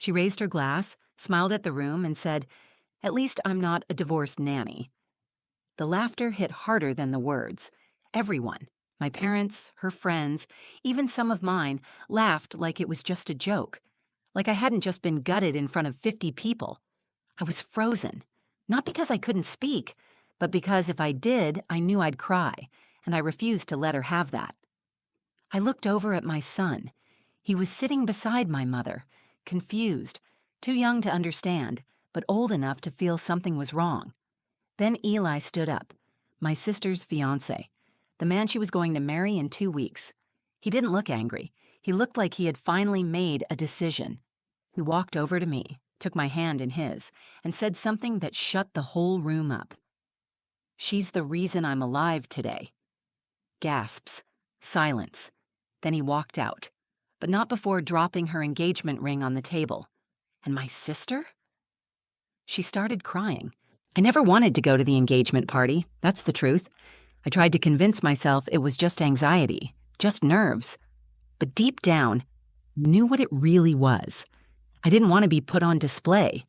She raised her glass, smiled at the room, and said, "At least I'm not a divorced nanny." The laughter hit harder than the words. Everyone, my parents, her friends, even some of mine, laughed like it was just a joke, like I hadn't just been gutted in front of 50 people. I was frozen, not because I couldn't speak, but because if I did, I knew I'd cry, and I refused to let her have that. I looked over at my son. He was sitting beside my mother, confused, too young to understand, but old enough to feel something was wrong. Then Eli stood up, my sister's fiancé, the man she was going to marry in 2 weeks. He didn't look angry. He looked like he had finally made a decision. He walked over to me, took my hand in his, and said something that shut the whole room up. "She's the reason I'm alive today." Gasps. Silence. Then he walked out, but not before dropping her engagement ring on the table. And my sister? She started crying. I never wanted to go to the engagement party, that's the truth. I tried to convince myself it was just anxiety, just nerves. But deep down, I knew what it really was. I didn't want to be put on display.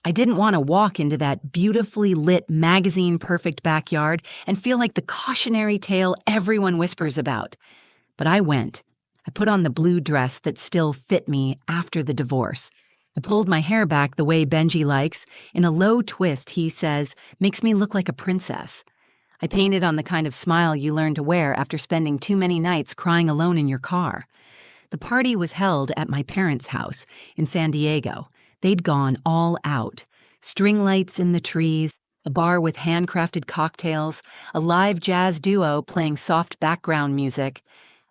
I didn't want to walk into that beautifully lit magazine-perfect backyard and feel like the cautionary tale everyone whispers about. But I went. I put on the blue dress that still fit me after the divorce. I pulled my hair back the way Benji likes. In a low twist, he says, makes me look like a princess. I painted on the kind of smile you learn to wear after spending too many nights crying alone in your car. The party was held at my parents' house in San Diego. They'd gone all out. String lights in the trees, a bar with handcrafted cocktails, a live jazz duo playing soft background music.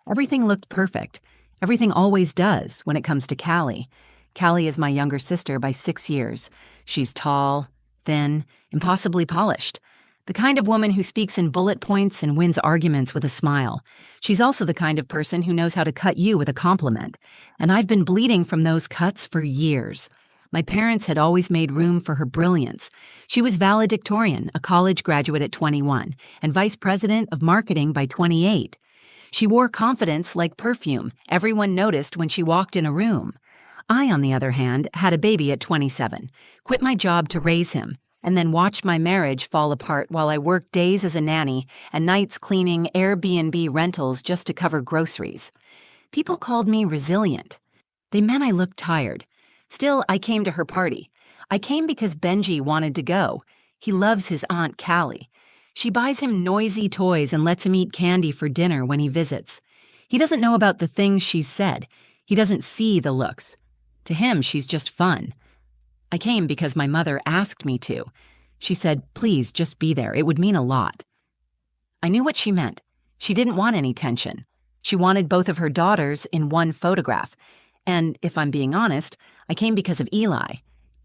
Everything looked perfect. Everything always does when it comes to Callie. Callie is my younger sister by 6 years. She's tall, thin, impossibly polished. The kind of woman who speaks in bullet points and wins arguments with a smile. She's also the kind of person who knows how to cut you with a compliment. And I've been bleeding from those cuts for years. My parents had always made room for her brilliance. She was valedictorian, a college graduate at 21, and vice president of marketing by 28. She wore confidence like perfume. Everyone noticed when she walked in a room. I, on the other hand, had a baby at 27, quit my job to raise him, and then watched my marriage fall apart while I worked days as a nanny and nights cleaning Airbnb rentals just to cover groceries. People called me resilient. They meant I looked tired. Still, I came to her party. I came because Benji wanted to go. He loves his Aunt Callie. She buys him noisy toys and lets him eat candy for dinner when he visits. He doesn't know about the things she's said. He doesn't see the looks. To him, she's just fun. I came because my mother asked me to. She said, "Please, just be there. It would mean a lot." I knew what she meant. She didn't want any tension. She wanted both of her daughters in one photograph. And if I'm being honest, I came because of Eli.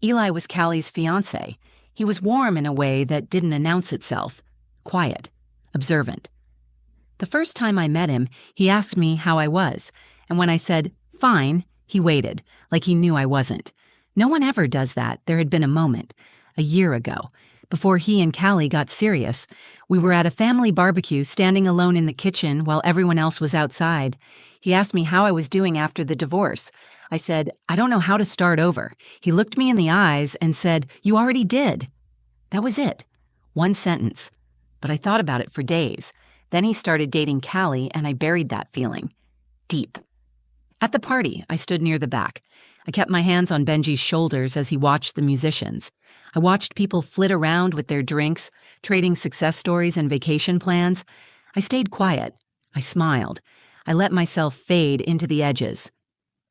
Eli was Callie's fiancé. He was warm in a way that didn't announce itself. Quiet. Observant. The first time I met him, he asked me how I was. And when I said, "Fine," he waited, like he knew I wasn't. No one ever does that. There had been a moment, a year ago, before he and Callie got serious. We were at a family barbecue, standing alone in the kitchen while everyone else was outside. He asked me how I was doing after the divorce. I said, "I don't know how to start over." He looked me in the eyes and said, "You already did." That was it. One sentence. But I thought about it for days. Then he started dating Callie, and I buried that feeling. Deep. At the party, I stood near the back. I kept my hands on Benji's shoulders as he watched the musicians. I watched people flit around with their drinks, trading success stories and vacation plans. I stayed quiet. I smiled. I let myself fade into the edges.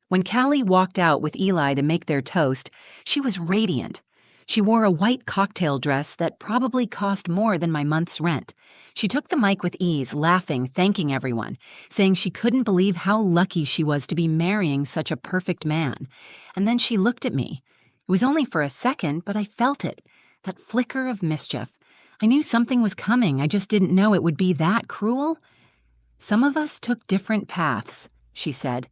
When Callie walked out with Eli to make their toast, she was radiant. She wore a white cocktail dress that probably cost more than my month's rent. She took the mic with ease, laughing, thanking everyone, saying she couldn't believe how lucky she was to be marrying such a perfect man. And then she looked at me. It was only for a second, but I felt it, that flicker of mischief. I knew something was coming, I just didn't know it would be that cruel. "Some of us took different paths," she said.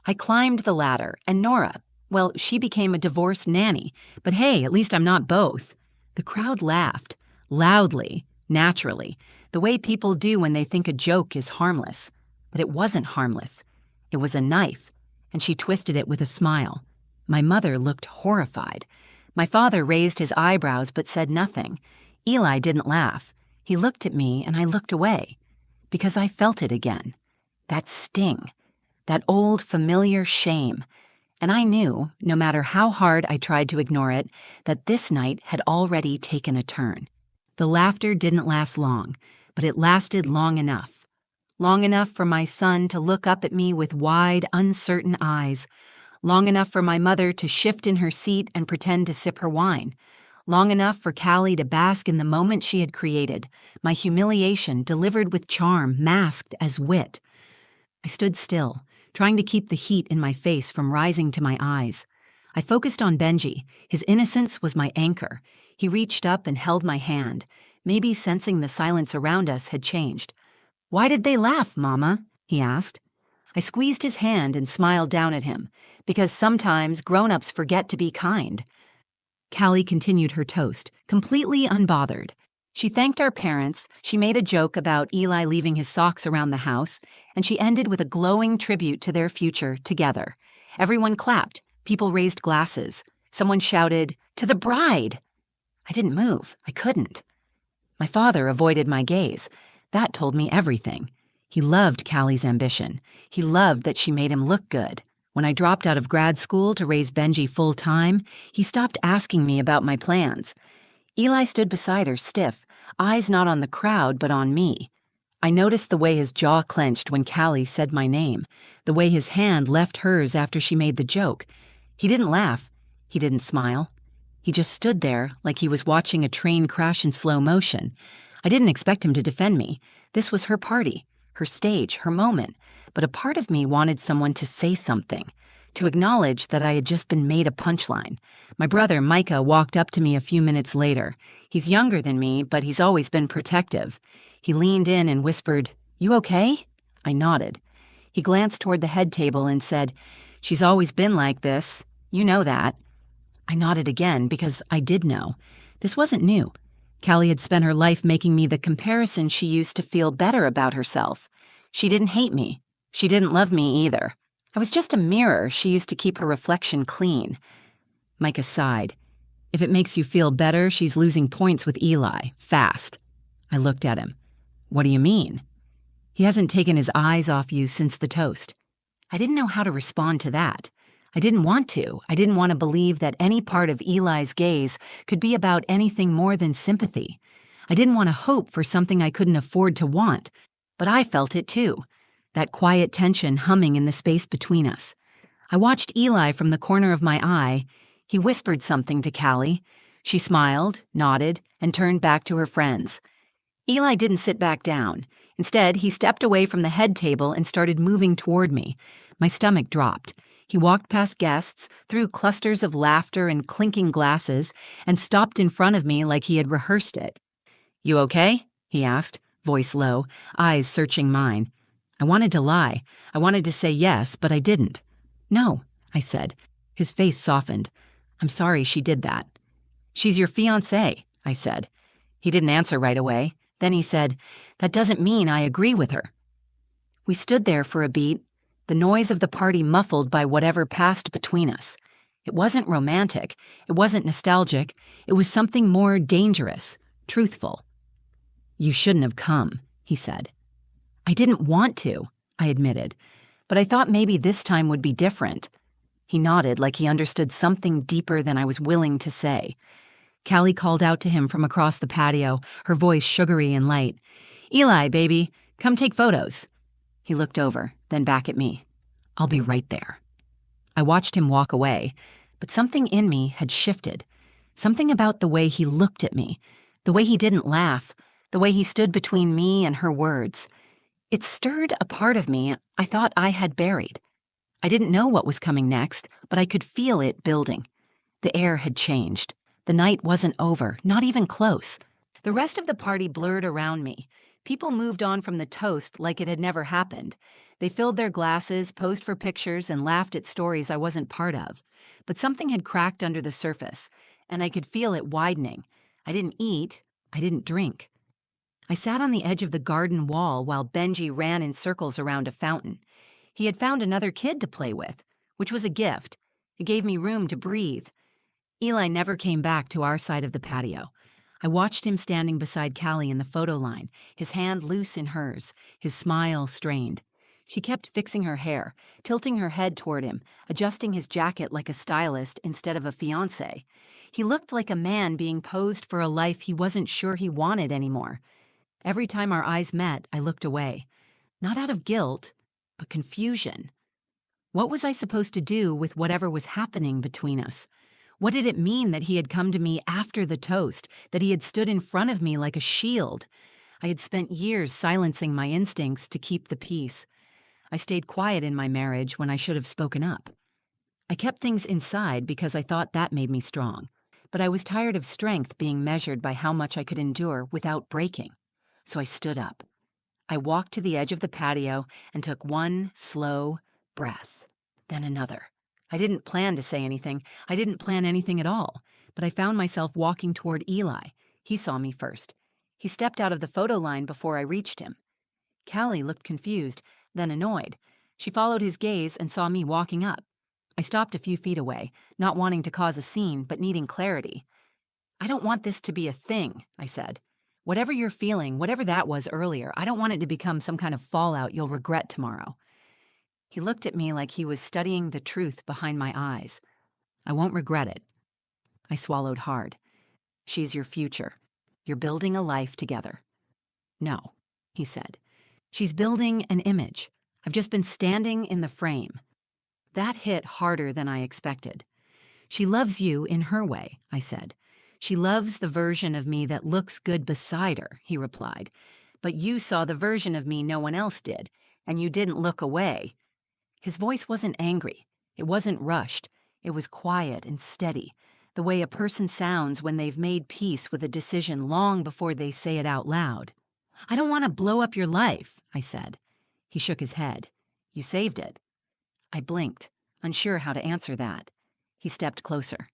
I climbed the ladder, and Nora, well, she became a divorced nanny. But hey, at least I'm not both. The crowd laughed, loudly, naturally, the way people do when they think a joke is harmless. But it wasn't harmless. It was a knife, and she twisted it with a smile. My mother looked horrified. My father raised his eyebrows but said nothing. Eli didn't laugh. He looked at me and I looked away. Because I felt it again. That sting. That old familiar shame. And I knew, no matter how hard I tried to ignore it, that this night had already taken a turn. The laughter didn't last long, but it lasted long enough. Long enough for my son to look up at me with wide, uncertain eyes. Long enough for my mother to shift in her seat and pretend to sip her wine. Long enough for Callie to bask in the moment she had created, my humiliation delivered with charm masked as wit. I stood still, trying to keep the heat in my face from rising to my eyes. I focused on Benji. His innocence was my anchor. He reached up and held my hand, maybe sensing the silence around us had changed. "Why did they laugh, Mama?" he asked. I squeezed his hand and smiled down at him, because sometimes grown-ups forget to be kind. Callie continued her toast, completely unbothered. She thanked our parents, she made a joke about Eli leaving his socks around the house, and she ended with a glowing tribute to their future together. Everyone clapped, people raised glasses. Someone shouted, "To the bride!" I didn't move. I couldn't. My father avoided my gaze. That told me everything. He loved Callie's ambition. He loved that she made him look good. When I dropped out of grad school to raise Benji full-time, he stopped asking me about my plans. Eli stood beside her, stiff, eyes not on the crowd but on me. I noticed the way his jaw clenched when Callie said my name, the way his hand left hers after she made the joke. He didn't laugh. He didn't smile. He just stood there like he was watching a train crash in slow motion. I didn't expect him to defend me. This was her party, her stage, her moment. But a part of me wanted someone to say something, to acknowledge that I had just been made a punchline. My brother, Micah, walked up to me a few minutes later. He's younger than me, but he's always been protective. He leaned in and whispered, "You okay?" I nodded. He glanced toward the head table and said, "She's always been like this. You know that." I nodded again because I did know. This wasn't new. Callie had spent her life making me the comparison she used to feel better about herself. She didn't hate me. She didn't love me either. I was just a mirror she used to keep her reflection clean. Micah sighed. "If it makes you feel better, she's losing points with Eli, fast." I looked at him. "What do you mean?" "He hasn't taken his eyes off you since the toast." I didn't know how to respond to that. I didn't want to. I didn't want to believe that any part of Eli's gaze could be about anything more than sympathy. I didn't want to hope for something I couldn't afford to want. But I felt it too. That quiet tension humming in the space between us. I watched Eli from the corner of my eye. He whispered something to Callie. She smiled, nodded, and turned back to her friends. Eli didn't sit back down. Instead, he stepped away from the head table and started moving toward me. My stomach dropped. He walked past guests, through clusters of laughter and clinking glasses, and stopped in front of me like he had rehearsed it. "You okay?" he asked, voice low, eyes searching mine. I wanted to lie. I wanted to say yes, but I didn't. "No," I said. His face softened. "I'm sorry she did that." "She's your fiancé," I said. He didn't answer right away. Then he said, "That doesn't mean I agree with her." We stood there for a beat, the noise of the party muffled by whatever passed between us. It wasn't romantic. It wasn't nostalgic. It was something more dangerous, truthful. "You shouldn't have come," he said. "I didn't want to," I admitted, but I thought maybe this time would be different. He nodded like he understood something deeper than I was willing to say. Callie called out to him from across the patio, her voice sugary and light. "Eli, baby, come take photos." He looked over, then back at me. "I'll be right there." I watched him walk away, but something in me had shifted. Something about the way he looked at me, the way he didn't laugh, the way he stood between me and her words. It stirred a part of me I thought I had buried. I didn't know what was coming next, but I could feel it building. The air had changed. The night wasn't over, not even close. The rest of the party blurred around me. People moved on from the toast like it had never happened. They filled their glasses, posed for pictures, and laughed at stories I wasn't part of. But something had cracked under the surface, and I could feel it widening. I didn't eat. I didn't drink. I sat on the edge of the garden wall while Benji ran in circles around a fountain. He had found another kid to play with, which was a gift. It gave me room to breathe. Eli never came back to our side of the patio. I watched him standing beside Callie in the photo line, his hand loose in hers, his smile strained. She kept fixing her hair, tilting her head toward him, adjusting his jacket like a stylist instead of a fiancé. He looked like a man being posed for a life he wasn't sure he wanted anymore. Every time our eyes met, I looked away. Not out of guilt, but confusion. What was I supposed to do with whatever was happening between us? What did it mean that he had come to me after the toast, that he had stood in front of me like a shield? I had spent years silencing my instincts to keep the peace. I stayed quiet in my marriage when I should have spoken up. I kept things inside because I thought that made me strong. But I was tired of strength being measured by how much I could endure without breaking. So I stood up. I walked to the edge of the patio and took one slow breath, then another. I didn't plan to say anything. I didn't plan anything at all. But I found myself walking toward Eli. He saw me first. He stepped out of the photo line before I reached him. Callie looked confused, then annoyed. She followed his gaze and saw me walking up. I stopped a few feet away, not wanting to cause a scene, but needing clarity. "I don't want this to be a thing," I said. "Whatever you're feeling, whatever that was earlier, I don't want it to become some kind of fallout you'll regret tomorrow." He looked at me like he was studying the truth behind my eyes. "I won't regret it." I swallowed hard. "She's your future. You're building a life together." "No," he said. "She's building an image. I've just been standing in the frame." That hit harder than I expected. "She loves you in her way," I said. "She loves the version of me that looks good beside her," he replied. "But you saw the version of me no one else did, and you didn't look away." His voice wasn't angry. It wasn't rushed. It was quiet and steady, the way a person sounds when they've made peace with a decision long before they say it out loud. "I don't want to blow up your life," I said. He shook his head. "You saved it." I blinked, unsure how to answer that. He stepped closer.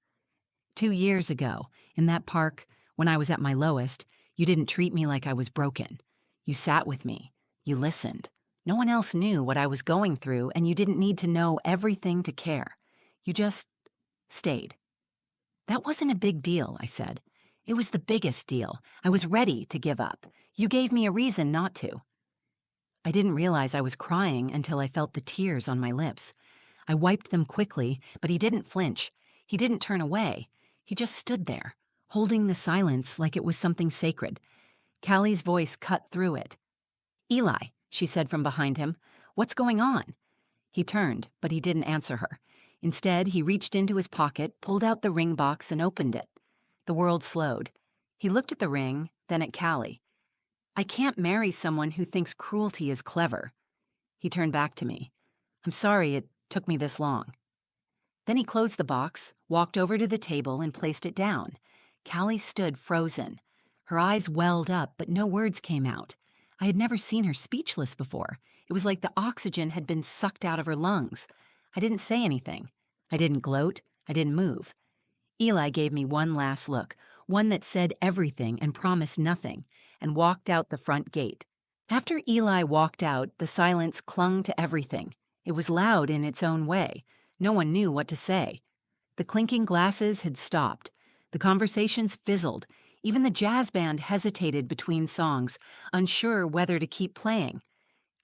2 years ago, in that park, when I was at my lowest, you didn't treat me like I was broken. You sat with me. You listened. No one else knew what I was going through, and you didn't need to know everything to care. You just stayed. "That wasn't a big deal," I said. "It was the biggest deal. I was ready to give up. You gave me a reason not to." I didn't realize I was crying until I felt the tears on my lips. I wiped them quickly, but he didn't flinch. He didn't turn away. He just stood there, holding the silence like it was something sacred. Callie's voice cut through it. "Eli," she said from behind him, "what's going on?" He turned, but he didn't answer her. Instead, he reached into his pocket, pulled out the ring box, and opened it. The world slowed. He looked at the ring, then at Callie. "I can't marry someone who thinks cruelty is clever." He turned back to me. "I'm sorry it took me this long." Then he closed the box, walked over to the table, and placed it down. Callie stood frozen. Her eyes welled up, but no words came out. I had never seen her speechless before. It was like the oxygen had been sucked out of her lungs. I didn't say anything. I didn't gloat. I didn't move. Eli gave me one last look, one that said everything and promised nothing, and walked out the front gate. After Eli walked out, the silence clung to everything. It was loud in its own way. No one knew what to say. The clinking glasses had stopped. The conversations fizzled. Even the jazz band hesitated between songs, unsure whether to keep playing.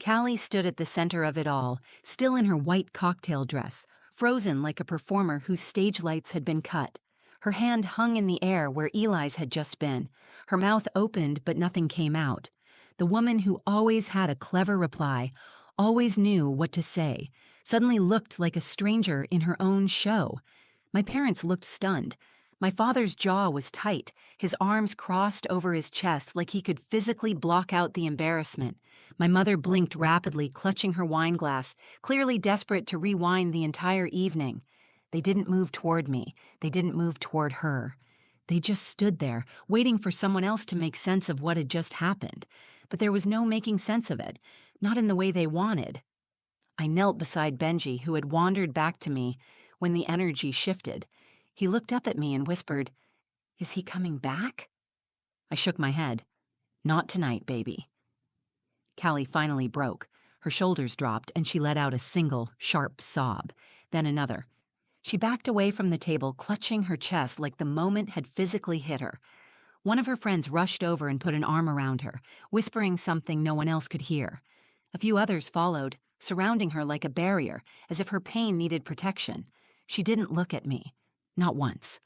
Callie stood at the center of it all, still in her white cocktail dress, frozen like a performer whose stage lights had been cut. Her hand hung in the air where Eli's had just been. Her mouth opened, but nothing came out. The woman who always had a clever reply, always knew what to say, suddenly looked like a stranger in her own show. My parents looked stunned. My father's jaw was tight, his arms crossed over his chest like he could physically block out the embarrassment. My mother blinked rapidly, clutching her wine glass, clearly desperate to rewind the entire evening. They didn't move toward me. They didn't move toward her. They just stood there, waiting for someone else to make sense of what had just happened. But there was no making sense of it, not in the way they wanted. I knelt beside Benji, who had wandered back to me when the energy shifted. He looked up at me and whispered, "Is he coming back?" I shook my head. "Not tonight, baby." Callie finally broke. Her shoulders dropped, and she let out a single, sharp sob, then another. She backed away from the table, clutching her chest like the moment had physically hit her. One of her friends rushed over and put an arm around her, whispering something no one else could hear. A few others followed, surrounding her like a barrier, as if her pain needed protection. She didn't look at me. Not once.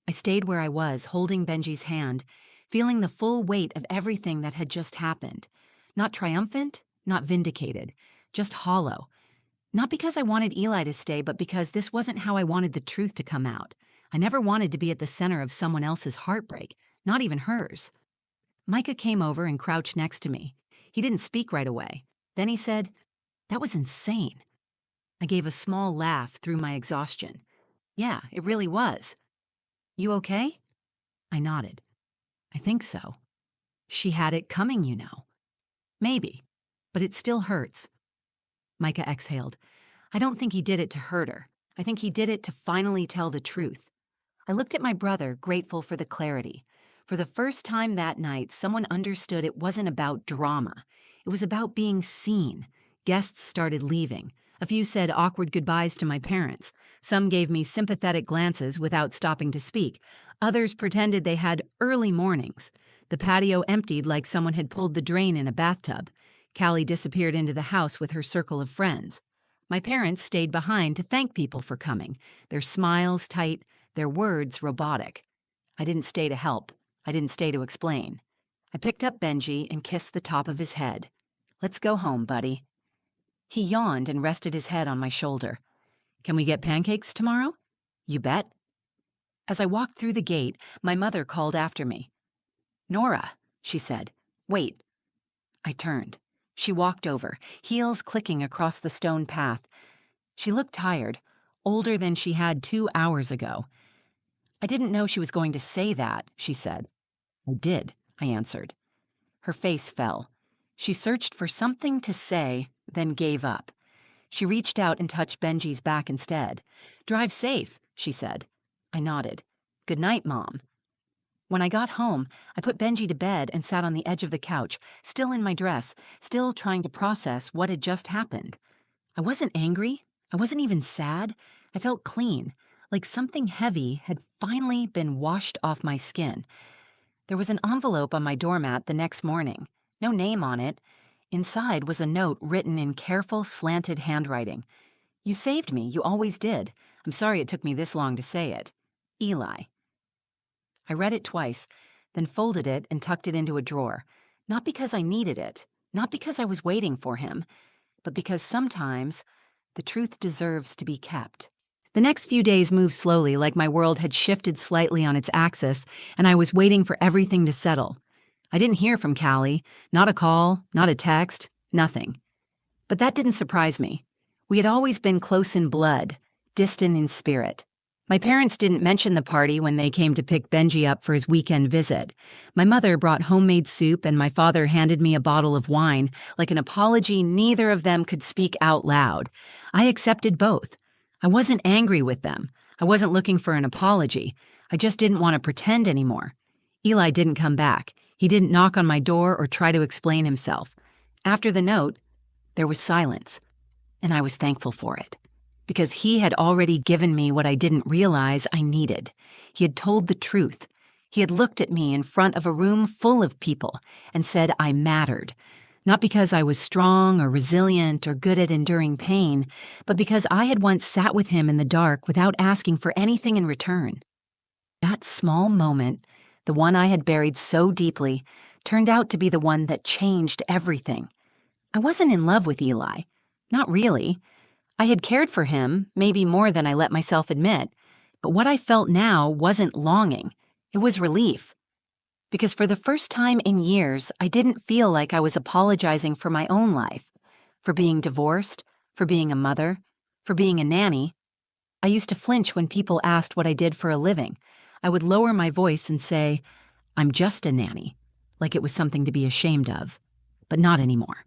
I stayed where I was, holding Benji's hand, feeling the full weight of everything that had just happened. Not triumphant, not vindicated, just hollow. Not because I wanted Eli to stay, but because this wasn't how I wanted the truth to come out. I never wanted to be at the center of someone else's heartbreak, not even hers. Micah came over and crouched next to me. He didn't speak right away. Then he said, "That was insane." I gave a small laugh through my exhaustion. "Yeah, it really was." "You okay?" I nodded. "I think so." "She had it coming, you know." "Maybe, but it still hurts." Micah exhaled. "I don't think he did it to hurt her. I think he did it to finally tell the truth." I looked at my brother, grateful for the clarity. For the first time that night, someone understood it wasn't about drama. It was about being seen. Guests started leaving. A few said awkward goodbyes to my parents. Some gave me sympathetic glances without stopping to speak. Others pretended they had early mornings. The patio emptied like someone had pulled the drain in a bathtub. Callie disappeared into the house with her circle of friends. My parents stayed behind to thank people for coming, their smiles tight, their words robotic. I didn't stay to help. I didn't stay to explain. I picked up Benji and kissed the top of his head. "Let's go home, buddy." He yawned and rested his head on my shoulder. "Can we get pancakes tomorrow?" "You bet." As I walked through the gate, my mother called after me. "Nora," she said. "Wait." I turned. She walked over, heels clicking across the stone path. She looked tired, older than she had 2 hours ago. "I didn't know she was going to say that," she said. "I did," I answered. Her face fell. She searched for something to say, then gave up. She reached out and touched Benji's back instead. "Drive safe," she said. I nodded. "Good night, Mom." When I got home, I put Benji to bed and sat on the edge of the couch, still in my dress, still trying to process what had just happened. I wasn't angry. I wasn't even sad. I felt clean, like something heavy had finally been washed off my skin. There was an envelope on my doormat the next morning. No name on it. Inside was a note written in careful, slanted handwriting. "You saved me. You always did. I'm sorry it took me this long to say it. Eli." I read it twice, then folded it and tucked it into a drawer. Not because I needed it, not because I was waiting for him, but because sometimes the truth deserves to be kept. The next few days moved slowly, like my world had shifted slightly on its axis, and I was waiting for everything to settle. I didn't hear from Callie, not a call, not a text, nothing. But that didn't surprise me. We had always been close in blood, distant in spirit. My parents didn't mention the party when they came to pick Benji up for his weekend visit. My mother brought homemade soup and my father handed me a bottle of wine, like an apology neither of them could speak out loud. I accepted both. I wasn't angry with them. I wasn't looking for an apology. I just didn't want to pretend anymore. Eli didn't come back. He didn't knock on my door or try to explain himself. After the note, there was silence, and I was thankful for it. Because he had already given me what I didn't realize I needed. He had told the truth. He had looked at me in front of a room full of people and said I mattered. Not because I was strong or resilient or good at enduring pain, but because I had once sat with him in the dark without asking for anything in return. That small moment, the one I had buried so deeply, turned out to be the one that changed everything. I wasn't in love with Eli. Not really. I had cared for him, maybe more than I let myself admit, but what I felt now wasn't longing. It was relief. Because for the first time in years, I didn't feel like I was apologizing for my own life, for being divorced, for being a mother, for being a nanny. I used to flinch when people asked what I did for a living. I would lower my voice and say, "I'm just a nanny," like it was something to be ashamed of. But not anymore.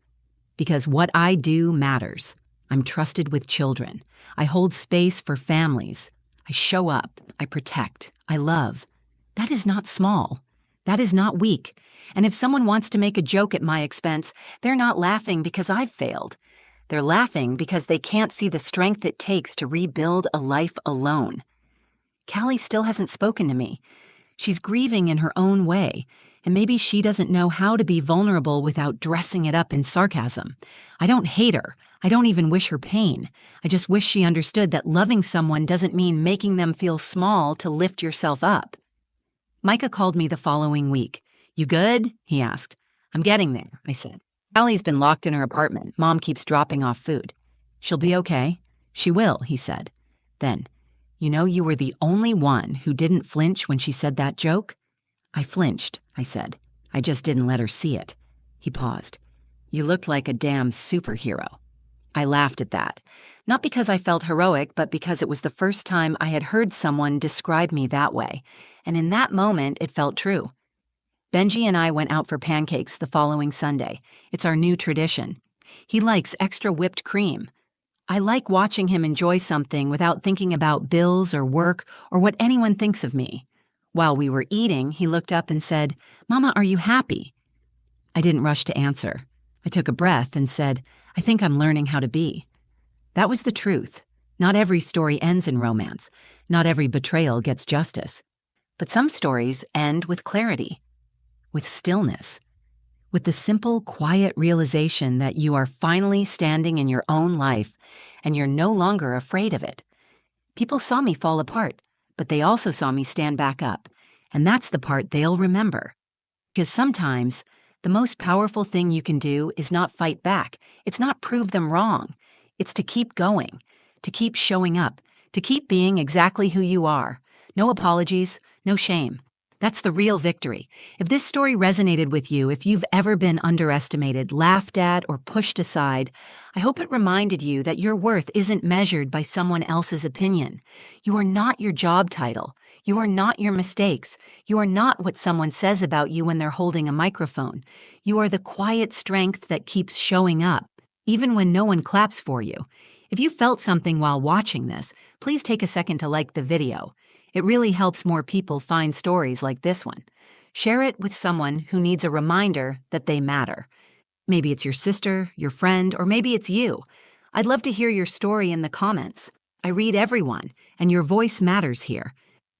Because what I do matters. I'm trusted with children. I hold space for families. I show up. I protect. I love. That is not small. That is not weak. And if someone wants to make a joke at my expense, they're not laughing because I've failed. They're laughing because they can't see the strength it takes to rebuild a life alone. Callie still hasn't spoken to me. She's grieving in her own way, and maybe she doesn't know how to be vulnerable without dressing it up in sarcasm. I don't hate her. I don't even wish her pain. I just wish she understood that loving someone doesn't mean making them feel small to lift yourself up. Micah called me the following week. "You good?" he asked. "I'm getting there," I said. Callie's been locked in her apartment. Mom keeps dropping off food. "She'll be okay." "She will," he said. Then, "You know you were the only one who didn't flinch when she said that joke?" "I flinched," I said. "I just didn't let her see it." He paused. "You looked like a damn superhero." I laughed at that, not because I felt heroic, but because it was the first time I had heard someone describe me that way, and in that moment it felt true. Benji and I went out for pancakes the following Sunday. It's our new tradition. He likes extra whipped cream. I like watching him enjoy something without thinking about bills or work or what anyone thinks of me. While we were eating, he looked up and said, "Mama, are you happy?" I didn't rush to answer. I took a breath and said, "I think I'm learning how to be." That was the truth. Not every story ends in romance. Not every betrayal gets justice. But some stories end with clarity, with stillness, with the simple, quiet realization that you are finally standing in your own life and you're no longer afraid of it. People saw me fall apart, but they also saw me stand back up, and that's the part they'll remember. Because sometimes, the most powerful thing you can do is not fight back. It's not prove them wrong. It's to keep going, to keep showing up, to keep being exactly who you are. No apologies, no shame. That's the real victory. If this story resonated with you, if you've ever been underestimated, laughed at, or pushed aside, I hope it reminded you that your worth isn't measured by someone else's opinion. You are not your job title. You are not your mistakes. You are not what someone says about you when they're holding a microphone. You are the quiet strength that keeps showing up, even when no one claps for you. If you felt something while watching this, please take a second to like the video. It really helps more people find stories like this one. Share it with someone who needs a reminder that they matter. Maybe it's your sister, your friend, or maybe it's you. I'd love to hear your story in the comments. I read everyone, and your voice matters here.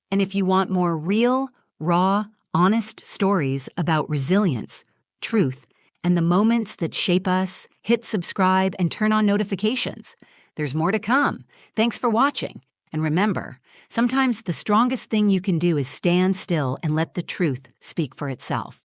And if you want more real, raw, honest stories about resilience, truth, and the moments that shape us, hit subscribe and turn on notifications. There's more to come. Thanks for watching. And remember, sometimes the strongest thing you can do is stand still and let the truth speak for itself.